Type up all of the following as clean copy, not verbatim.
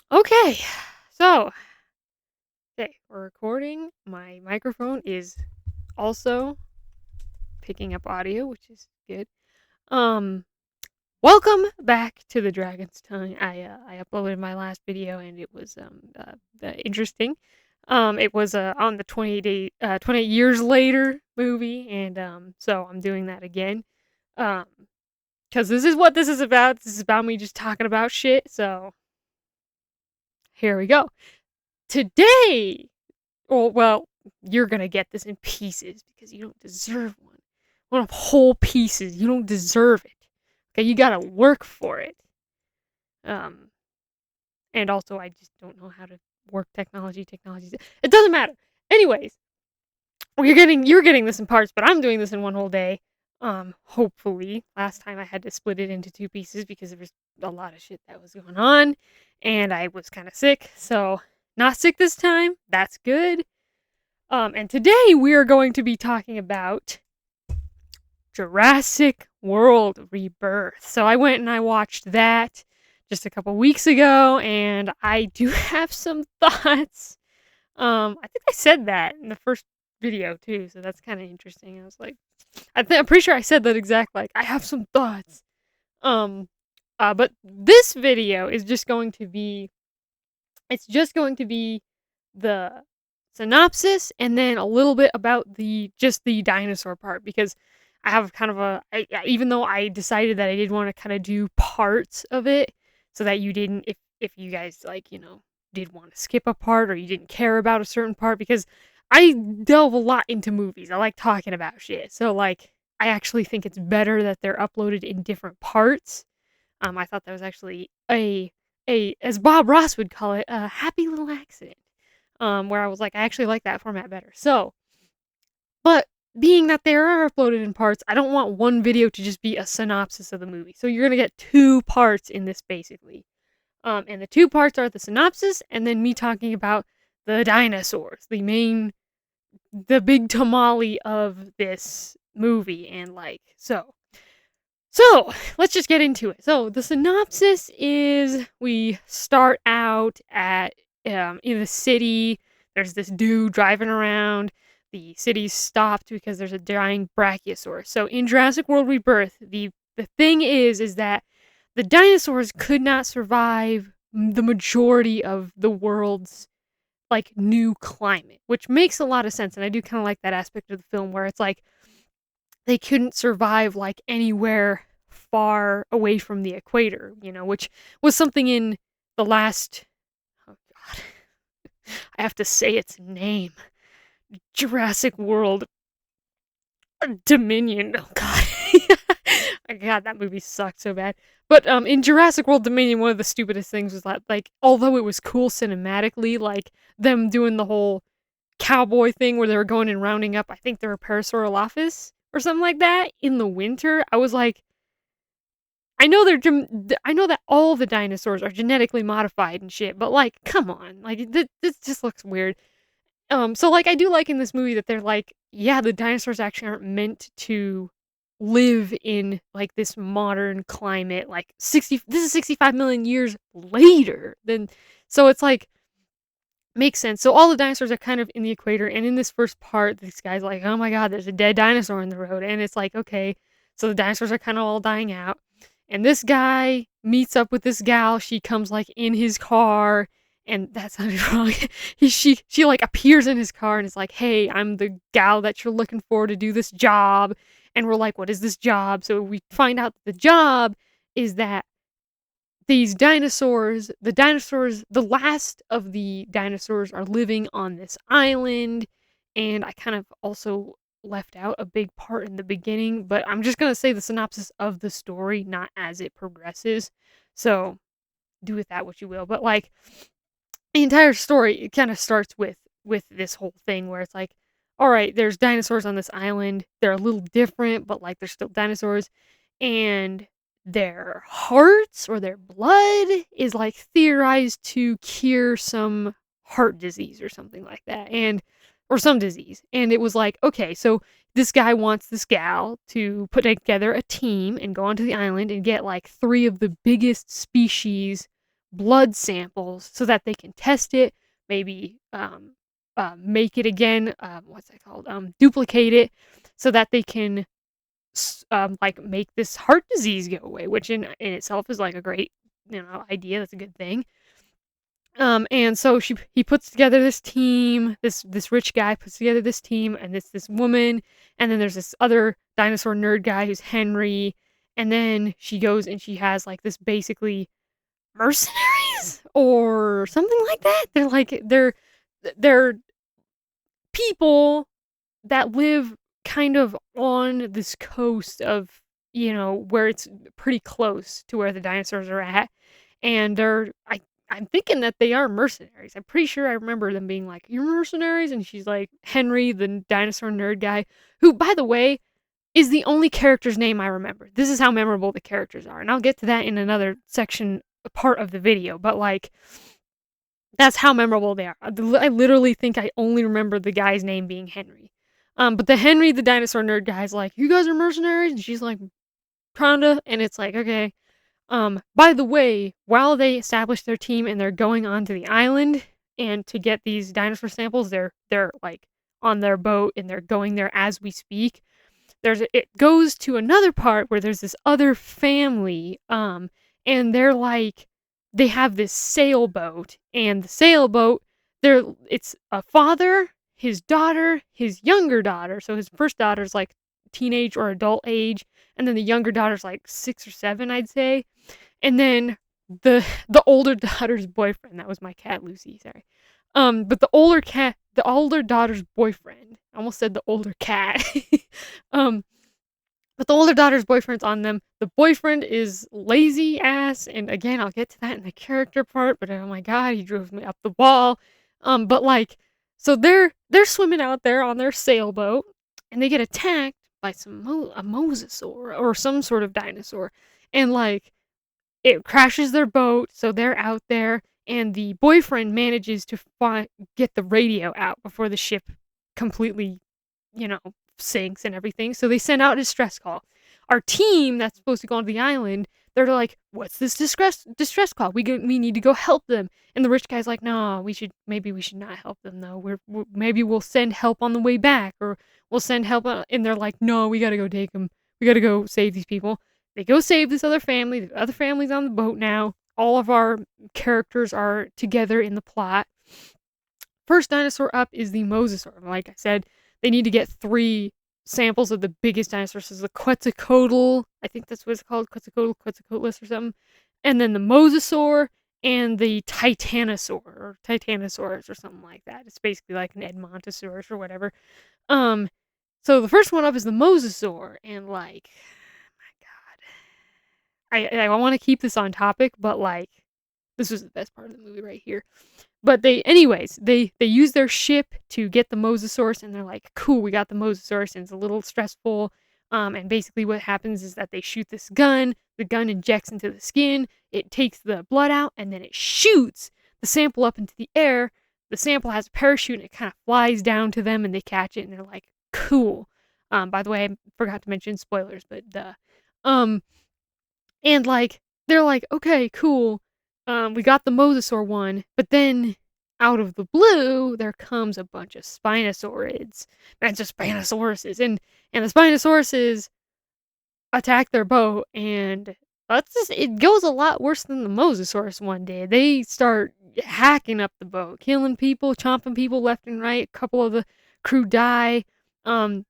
Okay, so okay, we're recording. My microphone is also picking up audio, which is good. Um, Welcome back to the Dragon's Tongue. I uploaded my last video and it was interesting. It was on the 28 years later movie, and so I'm doing that again. Um, because this is what this is about. This is about me just talking about shit. So here we go. Today, well, you're gonna get this in pieces because you don't deserve one. One of whole pieces. You don't deserve it. Okay, you gotta work for it. Um, and also I just don't know how to work technology. It doesn't matter. Anyways, you're getting this in parts, but I'm doing this in one whole day. Hopefully. Last time I had to split it into two pieces because there was a lot of shit that was going on, and I was kind of sick. So not sick this time. That's good. And today we are going to be talking about Jurassic World Rebirth. So I went and I watched that just a couple weeks ago, and I do have some thoughts. I think I said that in the first video too, so that's kind of interesting. I was like, I'm pretty sure I said that exact, like, I have some thoughts. Um, but this video is just going to be, it's just going to be the synopsis and then a little bit about the dinosaur part, because I have kind of even though I decided that I did want to kind of do parts of it so that you didn't, if you guys, like, did want to skip a part or you didn't care about a certain part, because I delve a lot into movies. I like talking about shit. So, like, I actually think it's better that they're uploaded in different parts. I thought that was actually a as Bob Ross would call it, a happy little accident. Where I was like, I actually like that format better. So, but being that they are uploaded in parts, I don't want one video to just be a synopsis of the movie. So you're gonna get two parts in this, basically. And the two parts are the synopsis and then me talking about the dinosaurs, the big tamale of this movie, and like so. So, let's just get into it. So, the synopsis is we start out at in the city. There's this dude driving around. The city's stopped because there's a dying brachiosaur. So, in Jurassic World Rebirth, the thing is that the dinosaurs could not survive the majority of the world's, like, new climate, which makes a lot of sense, and I do kind of like that aspect of the film where it's like they couldn't survive, like, anywhere far away from the equator, which was something in the last, oh god, I have to say its name, Jurassic World Dominion. Oh god. Oh god, that movie sucked so bad. But in Jurassic World Dominion, one of the stupidest things was that, like, although it was cool cinematically, like, them doing the whole cowboy thing where they were going and rounding up, I think they were Parasaurolophus or something like that in the winter. I was like, I know that all the dinosaurs are genetically modified and shit, but, like, come on, like, this just looks weird. So, like, I do like in this movie that they're like, yeah, the dinosaurs actually aren't meant to live in, like, this modern climate, like, this is 65 million years later than, so it's like, makes sense. So all the dinosaurs are kind of in the equator, and in this first part, this guy's like, oh my god, there's a dead dinosaur in the road, and it's like, okay, so the dinosaurs are kind of all dying out, and this guy meets up with this gal. She comes, like, in his car, and that sounded wrong. She like appears in his car and is like, hey, I'm the gal that you're looking for to do this job, and we're like, what is this job? So we find out that the job is that the last of the dinosaurs are living on this island, and I kind of also left out a big part in the beginning, but I'm just gonna say the synopsis of the story, not as it progresses. So do with that what you will. But, like, the entire story, it kind of starts with this whole thing where it's like, all right, there's dinosaurs on this island. They're a little different, but, like, they're still dinosaurs, and their hearts or their blood is, like, theorized to cure some heart disease or something like that, and or some disease. And it was like, okay, so this guy wants this gal to put together a team and go onto the island and get, like, three of the biggest species blood samples so that they can test it, maybe make it again. What's that called? Duplicate it so that they can like make this heart disease go away, which in itself is like a great idea. That's a good thing. And so he puts together this team. This rich guy puts together this team, and this woman, and then there's this other dinosaur nerd guy who's Henry, and then she goes and she has like this basically mercenaries or something like that. They're people that live kind of on this coast of where it's pretty close to where the dinosaurs are at, and I'm thinking that they are mercenaries. I'm pretty sure I remember them being like, "You're mercenaries," and she's like, Henry, the dinosaur nerd guy, who, by the way, is the only character's name I remember. This is how memorable the characters are, and I'll get to that in another section, part of the video. But like, that's how memorable they are. I literally think I only remember the guy's name being Henry. But the Henry, the dinosaur nerd guy's like, "You guys are mercenaries," and she's like, "Kinda," and it's like, okay. By the way, while they establish their team and they're going onto the island and to get these dinosaur samples, they're like on their boat and they're going there as we speak. It goes to another part where there's this other family, and they have this sailboat, and the sailboat, it's a father, his daughter, his younger daughter. So his first daughter's like teenage or adult age, and then the younger daughter's like 6 or 7, I'd say. And then the older daughter's boyfriend, that was my cat Lucy, sorry. But the older daughter's boyfriend, I almost said the older cat. um, but the older daughter's boyfriend's on them. The boyfriend is lazy ass, and again, I'll get to that in the character part, but oh my god, he drove me up the wall. But like, so they're swimming out there on their sailboat, and they get attacked by a mosasaur or some sort of dinosaur, and like it crashes their boat, so they're out there, and the boyfriend manages to get the radio out before the ship completely, you know, sinks and everything. So they send out a distress call. Our team that's supposed to go on the island, they're like, "What's this distress call? We need to go help them." And the rich guy's like, "No, maybe we should not help them though. Maybe we'll send help on the way back, or we'll send help." And they're like, "No, we gotta go take them. We gotta go save these people." They go save this other family. The other family's on the boat now. All of our characters are together in the plot. First dinosaur up is the mosasaur. Like I said, they need to get 3 samples of the biggest dinosaurs. This is the Quetzalcoatl. I think that's what it's called. Quetzalcoatlus or something. And then the mosasaur and the Titanosaur or Titanosaurus or something like that. It's basically like an Edmontosaurus or whatever. So the first one up is the mosasaur, and like, I want to keep this on topic, but like, this was the best part of the movie right here. But they use their ship to get the mosasaurus, and they're like, "Cool, we got the mosasaurus," and it's a little stressful. And basically what happens is that they shoot this gun. The gun injects into the skin. It takes the blood out, and then it shoots the sample up into the air. The sample has a parachute, and it kind of flies down to them, and they catch it, and they're like, "Cool." By the way, I forgot to mention spoilers, but duh. And like, they're like, "Okay, cool. We got the mosasaur one," but then out of the blue, there comes a bunch of spinosaurids. Bunch of Spinosauruses. And the Spinosauruses attack their boat, and it goes a lot worse than the Mosasaurus one did. They start hacking up the boat, killing people, chomping people left and right. A couple of the crew die. The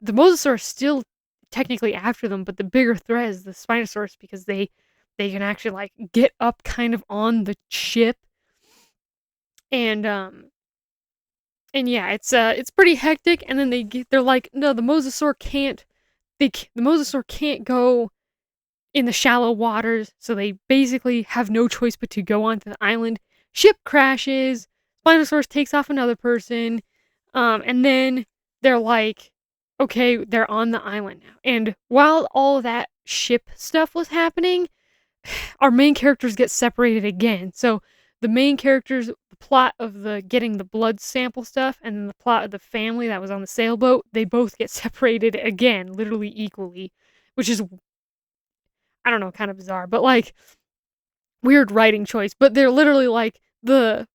Mosasaurus still technically after them, but the bigger threat is the Spinosaurus, because they can actually like get up kind of on the ship. And yeah, it's pretty hectic. And then they're like, "No, the Mosasaur can't go in the shallow waters," so they basically have no choice but to go onto the island. Ship crashes, Spinosaurus takes off another person, and then they're like, okay, they're on the island now. And while all that ship stuff was happening, our main characters get separated again. So the main characters, the plot of the getting the blood sample stuff, and then the plot of the family that was on the sailboat, they both get separated again, literally equally, which is, I don't know, kind of bizarre. But like, weird writing choice, but they're literally like the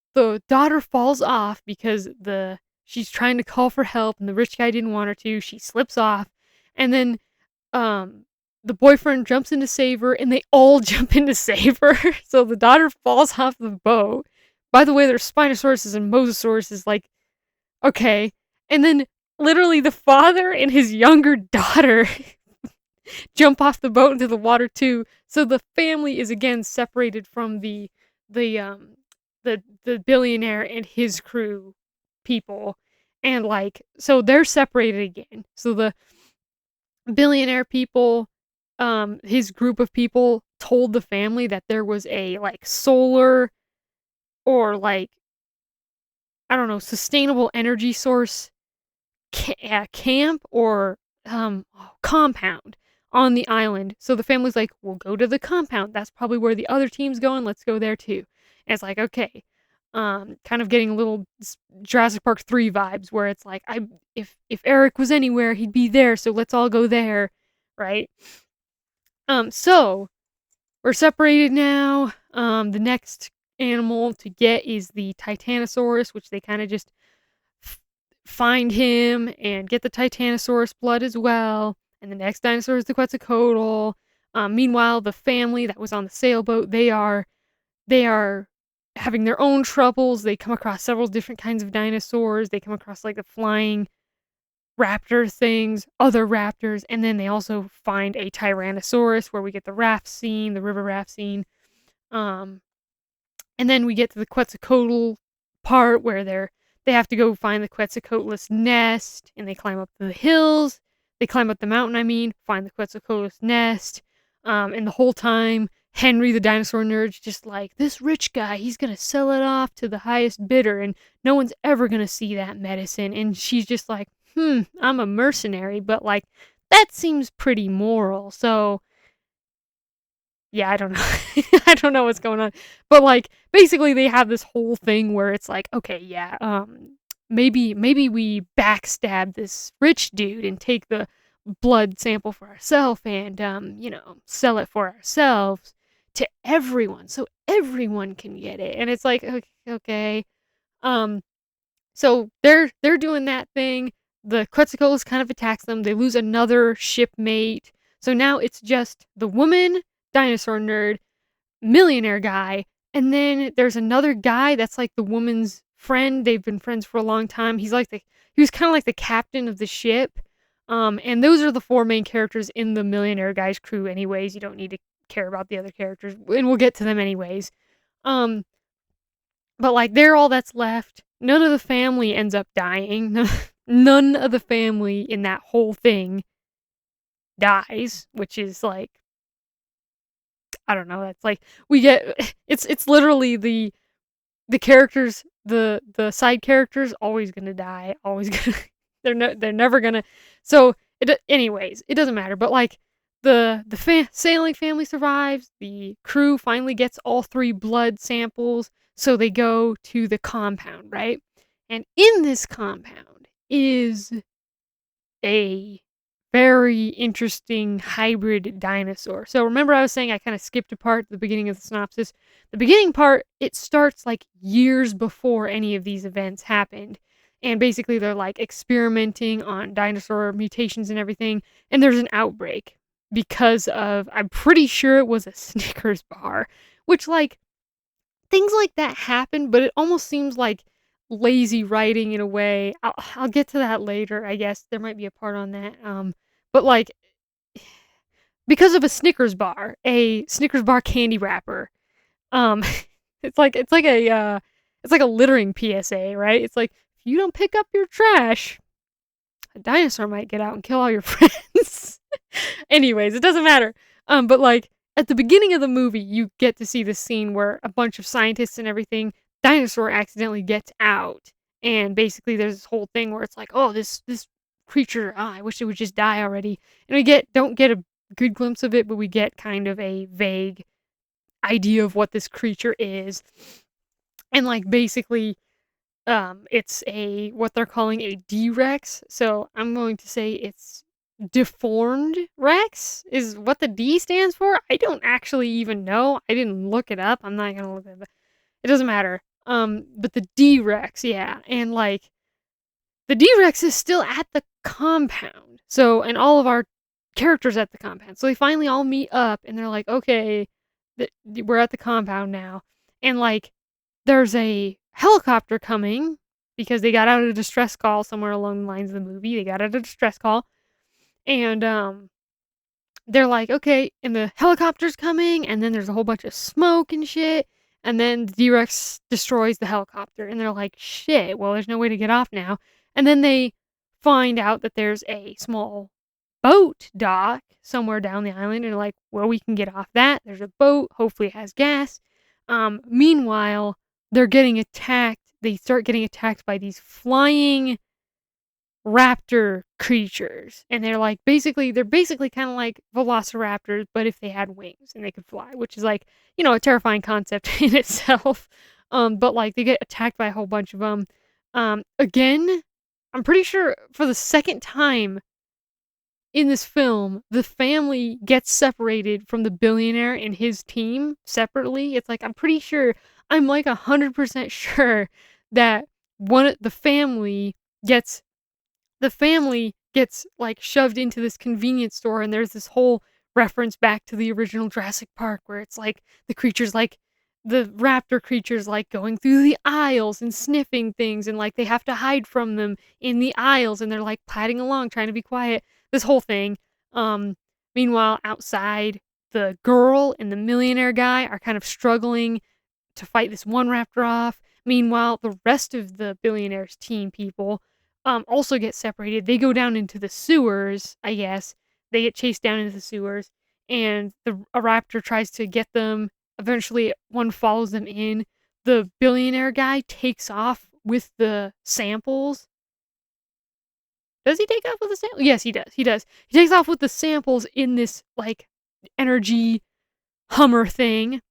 daughter falls off because the she's trying to call for help and the rich guy didn't want her to. She slips off, and then um the boyfriend jumps in to save her, and they all jump in to save her. So the daughter falls off the boat. By the way, there's Spinosaurus and Mosasaurus is like okay, and then literally the father and his younger daughter jump off the boat into the water too. So the family is again separated from the um the billionaire and his crew people. And like so they're separated again. So the billionaire people, his group of people told the family that there was a like solar or like I don't know, sustainable energy source camp or compound on the island. So the family's like, we'll go to the compound. That's probably where the other team's going. Let's go there too. And it's like, okay. Kind of getting a little Jurassic Park 3 vibes where it's like, if Eric was anywhere, he'd be there, so let's all go there, right? So we're separated now. The next animal to get is the Titanosaurus, which they kind of just find him and get the Titanosaurus blood as well. And the next dinosaur is the Quetzalcoatl. Meanwhile, the family that was on the sailboat, they are having their own troubles. They come across several different kinds of dinosaurs. They come across like the flying raptor things, other raptors, and then they also find a Tyrannosaurus where we get the raft scene, the river raft scene. Um, and then we get to the Quetzalcoatl part where they have to go find the Quetzalcoatl's nest, and they climb up the hills. They climb up the mountain, I mean, find the Quetzalcoatl's nest. And the whole time, Henry the dinosaur nerd's just like, this rich guy, he's gonna sell it off to the highest bidder, and no one's ever gonna see that medicine. And she's just like, I'm a mercenary, but like, that seems pretty moral. So yeah, I don't know. I don't know what's going on. But like basically they have this whole thing where it's like, okay, yeah, maybe we backstab this rich dude and take the blood sample for ourselves and sell it for ourselves to everyone so everyone can get it. And it's like okay. Um so they're doing that thing. The Quetzalcoatlus kind of attacks them. They lose another shipmate. So now it's just the woman, dinosaur nerd, millionaire guy, and then there's another guy that's like the woman's friend. They've been friends for a long time. He was kind of like the captain of the ship. And those are the four main characters in the millionaire guy's crew anyways. You don't need to care about the other characters, and we'll get to them anyways. Um but like they're all that's left. None of the family ends up dying. None of the family in that whole thing dies, which is like I don't know. That's like we get it's literally the characters the side characters always gonna die. Always gonna they're never gonna. So anyways it doesn't matter. But like the sailing family survives. The crew finally gets all three blood samples. So they go to the compound, right? And in this compound is a very interesting hybrid dinosaur. So remember I was saying I kind of skipped a part at the beginning of the synopsis. The beginning part, it starts like years before any of these events happened. And basically they're like experimenting on dinosaur mutations and everything. And there's an outbreak because of, I'm pretty sure it was a Snickers bar, which like things like that happen, but it almost seems like lazy writing in a way. I'll get to that later, I guess. There might be a part on that. But like because of a Snickers bar candy wrapper. Um it's like a littering PSA, right? It's like if you don't pick up your trash, a dinosaur might get out and kill all your friends. Anyways, it doesn't matter. But like at the beginning of the movie, you get to see the scene where a bunch of scientists and everything, dinosaur accidentally gets out, and basically there's this whole thing where it's like, oh, this creature, I wish it would just die already. And we don't get a good glimpse of it, but we get kind of a vague idea of what this creature is. And like basically it's a what they're calling a D-Rex. So I'm going to say it's deformed Rex is what the D stands for. I don't actually even know. I didn't look it up. I'm not gonna look it up. It doesn't matter. But the D Rex, yeah, and like the D Rex is still at the compound. So, and all of our characters at the compound. So they finally all meet up, and they're like, okay, we're at the compound now, and like there's a helicopter coming because they got out a distress call somewhere along the lines of the movie. They got out a distress call, and they're like, okay, and the helicopter's coming, and then there's a whole bunch of smoke and shit, and then the D-Rex destroys the helicopter, and they're like, shit, well, there's no way to get off now. And then they find out that there's a small boat dock somewhere down the island, and they're like, well, we can get off that. There's a boat, hopefully it has gas. Meanwhile, they're getting attacked. They start getting attacked by these flying raptor creatures, and they're basically kind of like velociraptors, but if they had wings and they could fly, which is like, a terrifying concept in itself. But like they get attacked by a whole bunch of them. Again, I'm pretty sure for the second time in this film, the family gets separated from the billionaire and his team separately. It's like, I'm like 100% sure that gets the family gets like shoved into this convenience store, and there's this whole reference back to the original Jurassic Park where it's like the raptor creatures like going through the aisles and sniffing things, and like they have to hide from them in the aisles, and they're like padding along trying to be quiet, this whole thing. um Meanwhile, outside, the girl and the millionaire guy are kind of struggling to fight this one raptor off. Meanwhile, the rest of the billionaire's team people also get separated. They go down into the sewers, I guess. They get chased down into the sewers, and a raptor tries to get them. Eventually, one follows them in. The billionaire guy takes off with the samples. Does he take off with the samples? Yes, he does. He does. He takes off with the samples in this, like, energy Hummer thing,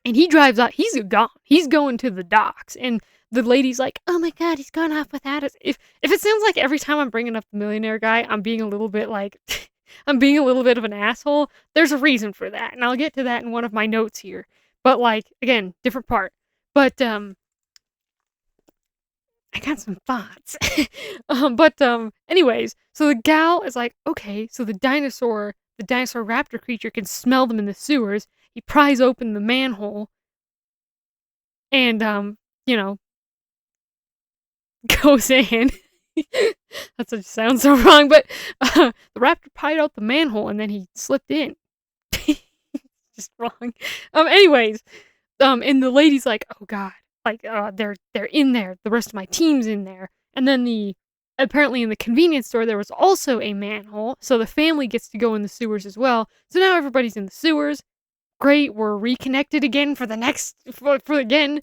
and he drives out. He's gone. He's going to the docks. And the lady's like, oh my god, he's gone off without us. If it sounds like every time I'm bringing up the millionaire guy, I'm being a little bit like, I'm being a little bit of an asshole, there's a reason for that. And I'll get to that in one of my notes here. But like, again, different part. But, I got some thoughts. Anyways, so the gal is like, okay, so the dinosaur raptor creature can smell them in the sewers. He pries open the manhole and, you know, goes in. That sounds so wrong, but the raptor pried out the manhole and then he slipped in. Just wrong. Anyways, and the lady's like, oh god, like, they're in there. The rest of my team's in there. And then apparently in the convenience store there was also a manhole, so the family gets to go in the sewers as well. So now everybody's in the sewers. Great, we're reconnected again for again.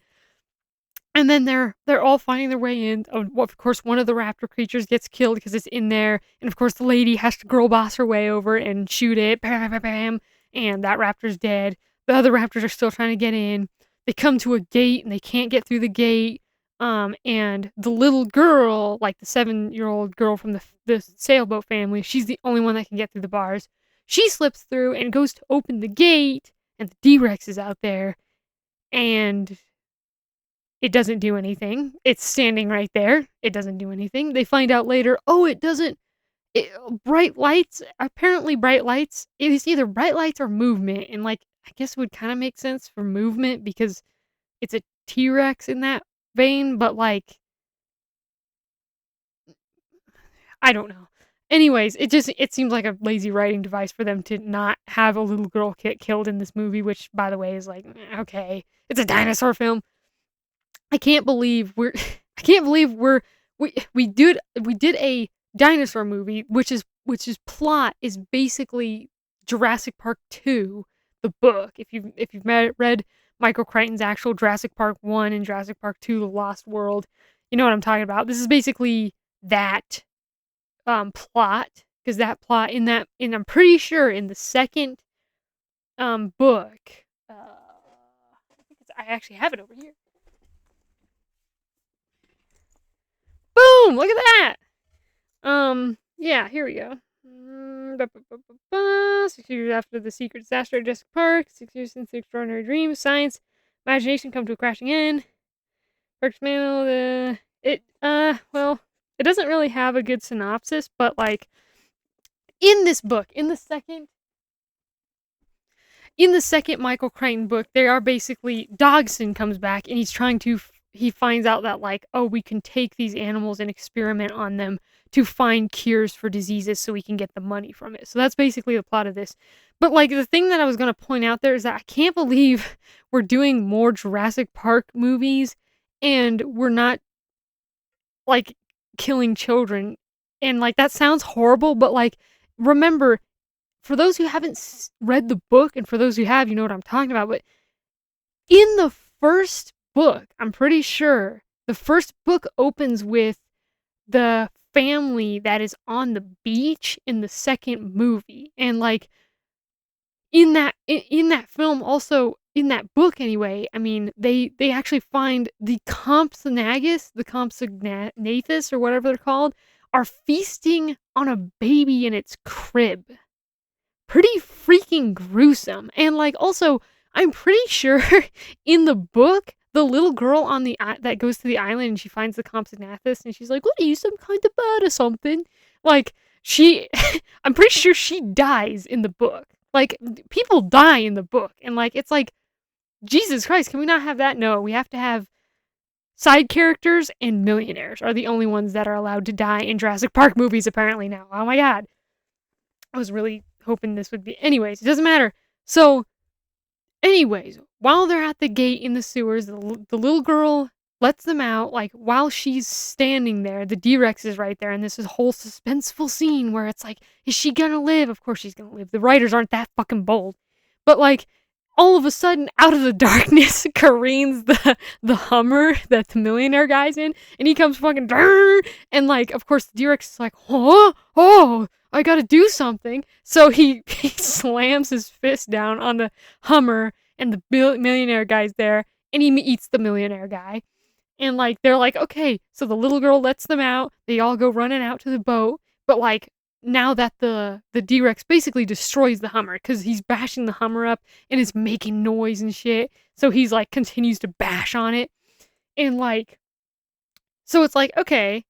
And then they're all finding their way in. Of course, one of the raptor creatures gets killed because it's in there, and of course the lady has to girl boss her way over and shoot it. Bam, bam, bam, and that raptor's dead. The other raptors are still trying to get in. They come to a gate and they can't get through the gate. And the little girl, like the 7-year-old girl from the sailboat family, she's the only one that can get through the bars. She slips through and goes to open the gate, and the D-Rex is out there, and it doesn't do anything. It's standing right there. It doesn't do anything. They find out later, oh, it doesn't. Bright lights, apparently bright lights. It is either bright lights or movement. And, like, I guess it would kind of make sense for movement because it's a T-Rex in that vein, but, like, I don't know. Anyways, it seems like a lazy writing device for them to not have a little girl get killed in this movie, which, by the way, is like, okay, it's a dinosaur film. I can't believe we did a dinosaur movie, which is plot is basically Jurassic Park 2, the book. If you've read Michael Crichton's actual Jurassic Park 1 and Jurassic Park 2, The Lost World, you know what I'm talking about. This is basically that plot, because that plot and I'm pretty sure in the second book, I actually have it over here. Boom! Look at that! Yeah, here we go. 6 years after the secret disaster at Jurassic Park, 6 years since the extraordinary dream, science, imagination come to a crashing end. Parks Manual, well, it doesn't really have a good synopsis, but like in this book, in the second Michael Crichton book, they are basically Dodgson comes back and he finds out that like, oh, we can take these animals and experiment on them to find cures for diseases so we can get the money from it. So that's basically the plot of this. But like the thing that I was going to point out there is that I can't believe we're doing more Jurassic Park movies and we're not like killing children. And like that sounds horrible, but like remember, for those who haven't read the book, and for those who have, you know what I'm talking about, but in the first book, I'm pretty sure the first book opens with the family that is on the beach in the second movie. And like in that film, also in that book anyway, I mean they actually find the Compsognathus or whatever they're called are feasting on a baby in its crib. Pretty freaking gruesome. And like also, I'm pretty sure in the book, the little girl on that goes to the island and she finds the Compsognathus and she's like, "What are you, some kind of bird or something?" Like she, I'm pretty sure she dies in the book. Like people die in the book, and like it's like, Jesus Christ, can we not have that? No, we have to have side characters, and millionaires are the only ones that are allowed to die in Jurassic Park movies apparently now. Oh my god. I was really hoping this would be. Anyways, it doesn't matter. So, anyways, while they're at the gate in the sewers, the little girl lets them out. Like, while she's standing there, the D-Rex is right there, and this is a whole suspenseful scene where it's like, is she gonna live? Of course she's gonna live. The writers aren't that fucking bold. But, like, all of a sudden, out of the darkness, careens the Hummer that the millionaire guy's in, and he comes fucking, and, like, of course, the D-Rex is like, oh, I gotta do something. So he slams his fist down on the Hummer, and the millionaire guy's there, and he eats the millionaire guy. And like they're like, okay, so the little girl lets them out. They all go running out to the boat. But like now that the D-Rex basically destroys the Hummer because he's bashing the Hummer up and it's making noise and shit. So he's like continues to bash on it. And like so it's like, okay,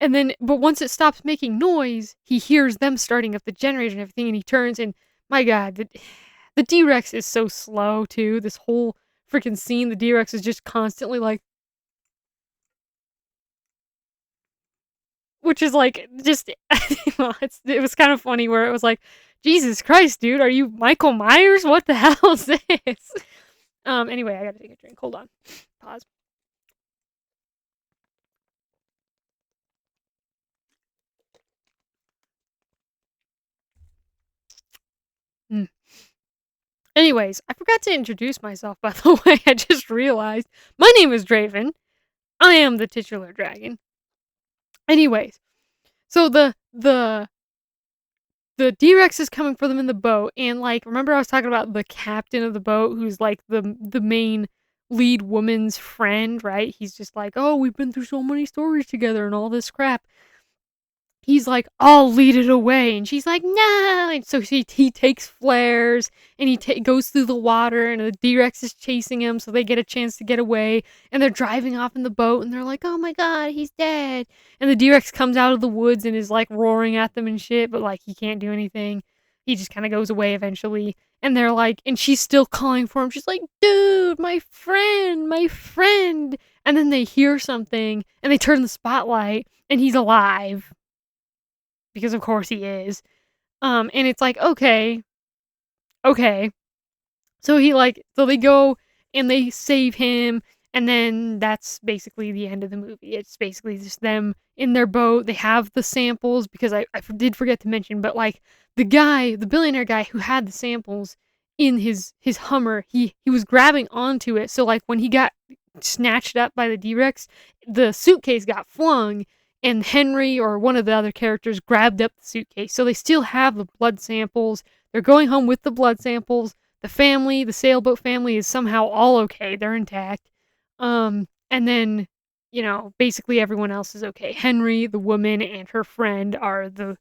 and then, but once it stops making noise, he hears them starting up the generator and everything, and he turns, and my god, the D-Rex is so slow, too. This whole freaking scene, the D-Rex is just constantly like, which is like, just, well, it was kind of funny where it was like, Jesus Christ, dude, are you Michael Myers? What the hell is this? Anyway, I gotta take a drink. Hold on. Pause. Mm. Anyways, I forgot to introduce myself, by the way. I just realized. My name is Draven. I am the titular dragon. Anyways, so the D-Rex is coming for them in the boat, and like, remember I was talking about the captain of the boat, who's like the main lead woman's friend, right? He's just like, oh, we've been through so many stories together and all this crap. He's like, I'll lead it away. And she's like, no. And so he takes flares and he goes through the water, and the D-Rex is chasing him. So they get a chance to get away, and they're driving off in the boat, and they're like, oh my God, he's dead. And the D-Rex comes out of the woods and is like roaring at them and shit, but like he can't do anything. He just kind of goes away eventually. And they're like, and she's still calling for him. She's like, dude, my friend, my friend. And then they hear something and they turn the spotlight, and he's alive. Because of course he is. And it's like, okay. So so they go and they save him, and then that's basically the end of the movie. It's basically just them in their boat. They have the samples, because I did forget to mention, but like the billionaire guy who had the samples in his Hummer, he was grabbing onto it. So like when he got snatched up by the D-Rex, the suitcase got flung, and Henry or one of the other characters grabbed up the suitcase. So they still have the blood samples. They're going home with the blood samples. The sailboat family is somehow all okay. They're intact. And then, basically everyone else is okay. Henry, the woman, and her friend are the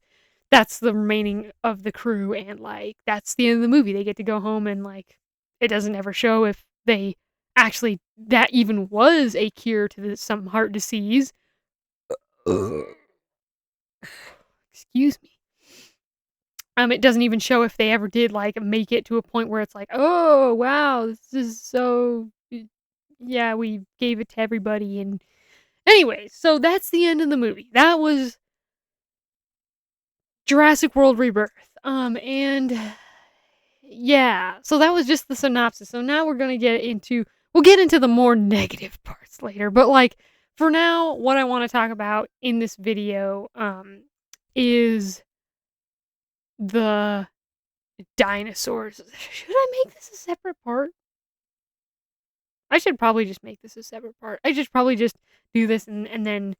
that's the remaining of the crew, and like that's the end of the movie. They get to go home, and like it doesn't ever show if they actually that even was a cure to some heart disease. Excuse me. It doesn't even show if they ever did like make it to a point where it's like, oh wow, this is so. Yeah, we gave it to everybody, and anyway, so that's the end of the movie. That was Jurassic World Rebirth. And yeah, so that was just the synopsis. So now we'll get into the more negative parts later. But like for now, what I want to talk about in this video is the dinosaurs. Should I make this a separate part? I should probably just make this a separate part. I should probably just do this and then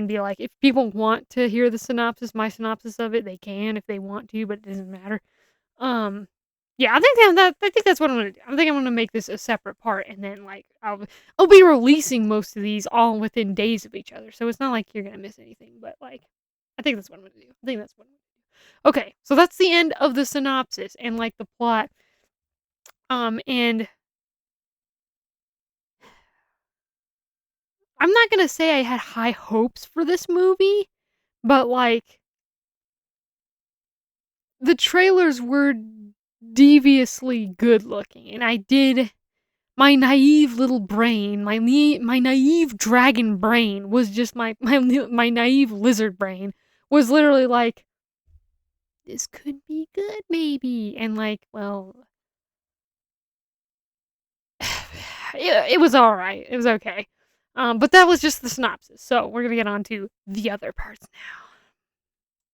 be like, if people want to hear the synopsis, my synopsis of it, they can if they want to, but it doesn't matter. Um, yeah, I think that's what I'm gonna do. I think I'm gonna make this a separate part, and then like I'll be releasing most of these all within days of each other, so it's not like you're gonna miss anything. But like, I think that's what I'm gonna do. I think that's what I'm gonna do. Okay, so that's the end of the synopsis and like the plot. And I'm not gonna say I had high hopes for this movie, but like the trailers were deviously good looking, and I did my naive little brain, my naive dragon brain was just my naive lizard brain was literally like, this could be good maybe, and like, well, it was all right. It was okay. But that was just the synopsis. So we're gonna get on to the other parts now.